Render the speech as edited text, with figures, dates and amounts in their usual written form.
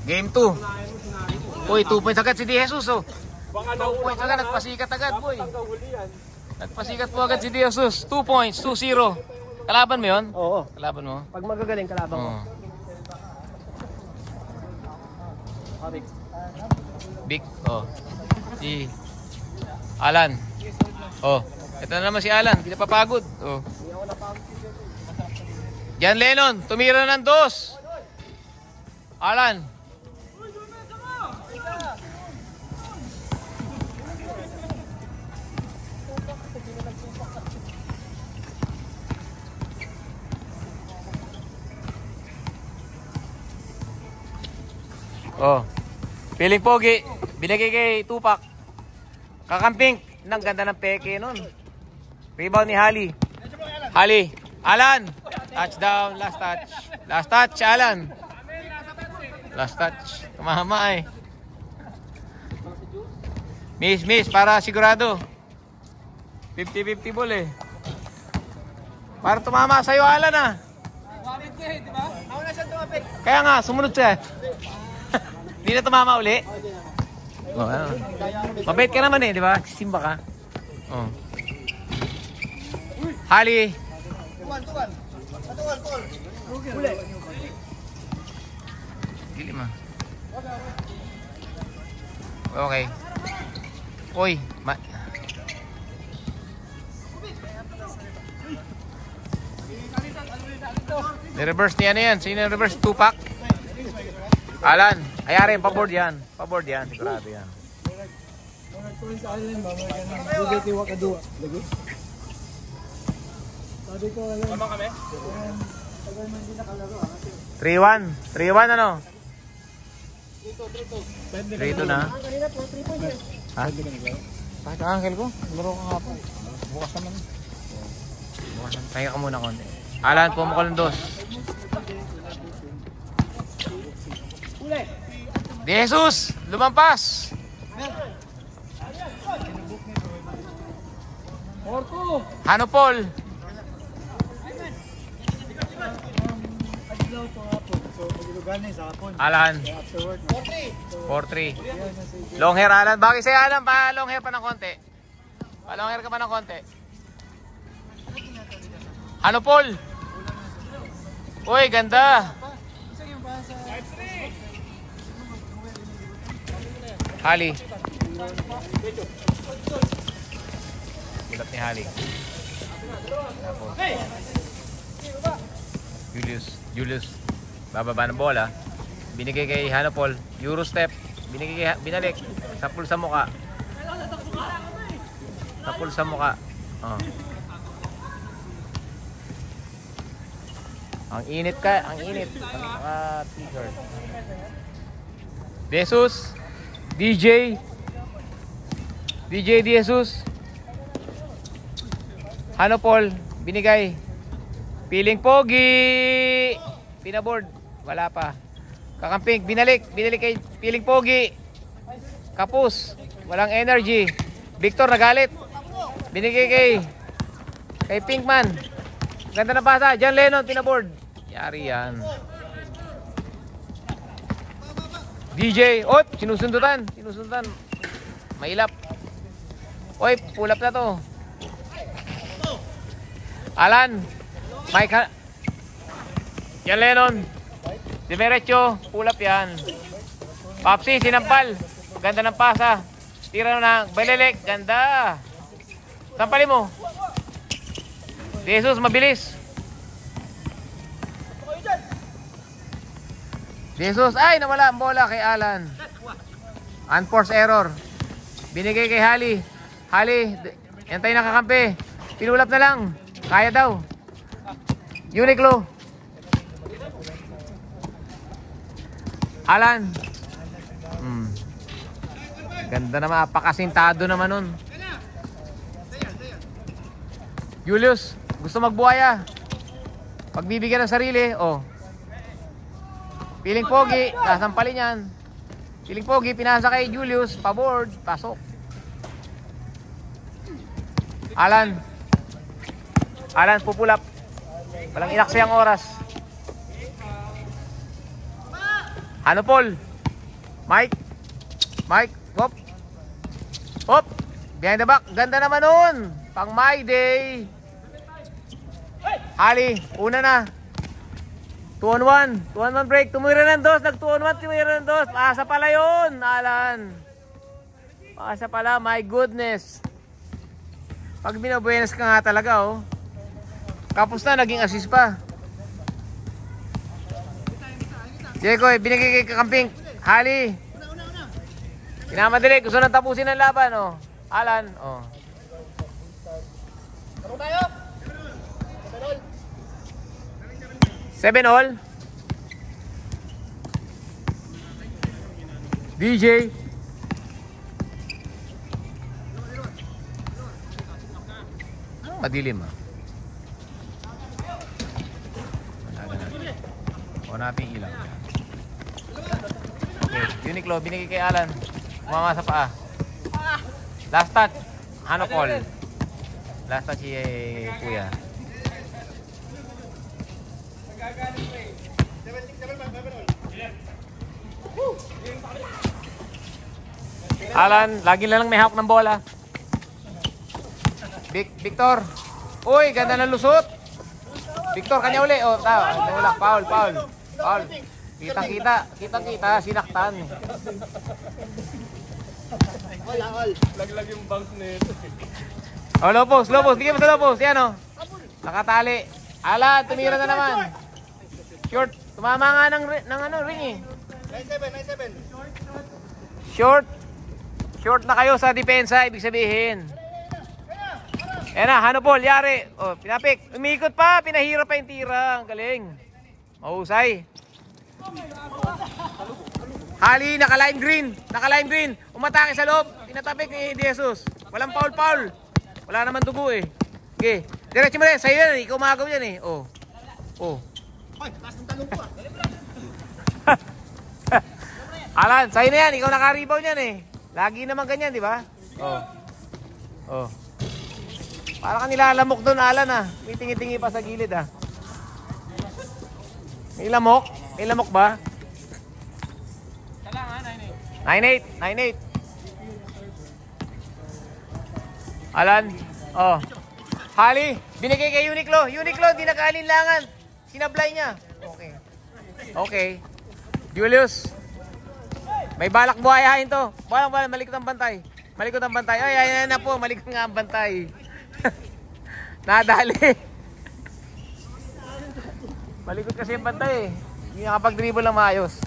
Game 2. Uy, 2 points agad si De Jesus, oh. 2 points agad, nagpasikat agad, boy. Nagpasikat po agad si De Jesus. 2 points, 2-0. Kalaban mo yun? Oo. Kalaban mo? Pag magagaling, kalaban ko. Big, oh. Si Alan. Oh, ito na naman si Alan, hindi na papagod. Oh. Jan Lennon, tumira ng 2. Alan. Oh. Piling pogi, binigay kay Tupac. Kakamping, nang ganda ng peke nun. Rebound ni Hali. Hali, Alan. Touchdown, last touch. Last touch, Alan. Last touch. Tumama eh. Miss, para sigurado. 50-50 ball eh. Para tumama sa'yo, Alan ah. Kaya nga, sumunod siya. Hindi na tumama uli. Oh, ano. Mabait ka naman eh, di ba? Simba ka. Oh. Hali. Tuwan. Dili ma. Okay. Uy, ni-reverse niya na yan. Sino reverse? Tupac? Alan, ayarin, paboard yan. Paboard yan, sigurado yan. Tama kami? 3-1. 3-1 ano? 3-2 na. Ha? Bakit ang angkel ko? Laro ka nga po. Bukas naman. Bukas naman. Pahinga ka muna konti. Alan, pumukol ng 2. De Jesus, lumampas. Hanopol. Alan. 4-3. Long hair Alan. Bakit sa'yo Alan? Pa long hair pa ng konti. Pa long hair ka pa ng konti. Hanopol. Uy, ganda. Hali. Bulat ni Hali. Julius. Bababa ng bola. Binigay kay Hanopol. Euro step. Binalik. Sapul sa muka. Oh. Ang init ka. Ang t-shirt. Jesus. DJ De Jesus. Hanopol, binigay. Piling pogi. Pinaboard, wala pa. Kakamping, binalik kay Piling pogi. Kapus, walang energy. Victor nagalit. Binigay kay Pinkman. Ganda na pasa, Jan Lennon pinaboard. Yari yan. DJ, sinusundutan. Mailap. Oy, pull up na to. Alan, Mike, Jan Lennon. Dimerecho, pull up yan. Papsi, sinampal. Ganda ng pasa. Tira na ng Belelek, ganda. Sampalin mo. Jesus, mabilis. Jesus, ay nawala ang bola kay Alan. Unforced error. Binigay kay Hali. Hali, yan tayo nakakampi. Pinulap na lang. Kaya daw. Uniqlo. Alan. Ganda naman, apakasintado naman nun. Julius, gusto magbuhaya. Pagbibigyan ng sarili, oh. Piling pogi, sasampalin yan. Piling pogi, pinasa kay Julius, paboard, pasok. Alan, pupulap. Walang inaksayang oras. Hanopol, Mike. Mike. Hop. Hop. Behind the back. Ganda naman nun. Pang my day. Ali, una na. 2 on 1. 2 on 1 break. Tumira ng dos. Nag 2 on 1. Tumira ng dos. Paasa pala yun, Alan. Paasa pala. My goodness. Pag binabuenas ka nga talaga, oh. Kapos na, naging assist pa. Jekoy, binigay kay Kakamping. Hali. Pinamadali. Gusto nang tapusin ang laban, oh. Alan, oh. 7-all. DJ. Madilim, ah. O natin ilaw. Okay, Uniqlo, binigay kay Alan. Umama sa paa. Last touch. Ano call? Last touch si Kuya. Alan, lagi lang may hawak ng bola. Victor. Uy, ganda ng lusot. Victor, kanya uli. Oh, tayo. Wala, foul. Kita, sinaktan. Laglag yung bank nito. Oh, Lopos. Bigyan mo sa Lopos. Yan, oh. Nakatali. Alan, tumira na naman. Short. Tumama nga ng ring, eh. 9-7. Short na kayo sa depensa, ibig sabihin. Ayan na, Hanopol, yari. Oh, pinapik. Umikot pa, pinahira pa yung tira. Ang galing. Mahusay. Hali, naka-line green. Umatake sa loob. Tinatapik ni Jesus. Walang foul. Wala naman dugo, eh. Okay. Diretso mo rin. Sa'yo yan, ikaw umagaw yan, eh. Oh. Ay, taas ng talong ko, ah. Alan, sa'yo na yan. Ikaw naka-rebound yan, eh. Lagi naman ganyan, di ba? Oh. Para ka nilalamok doon, Alan, ah. May tingi-tingi pa sa gilid, ah. May lamok? May lamok ba? 9-8. Alan, oh. Hali, binigay kay Uniqlo. Uniqlo, di nakaalinlangan. Sinablay niya. Okay. Julius. May balak buhayahin to. Malikot ang bantay. Ay, na po. Malikot nga ang bantay. Nadali. Malikot kasi ang bantay, eh. Hindi nakapag-dribble lang maayos.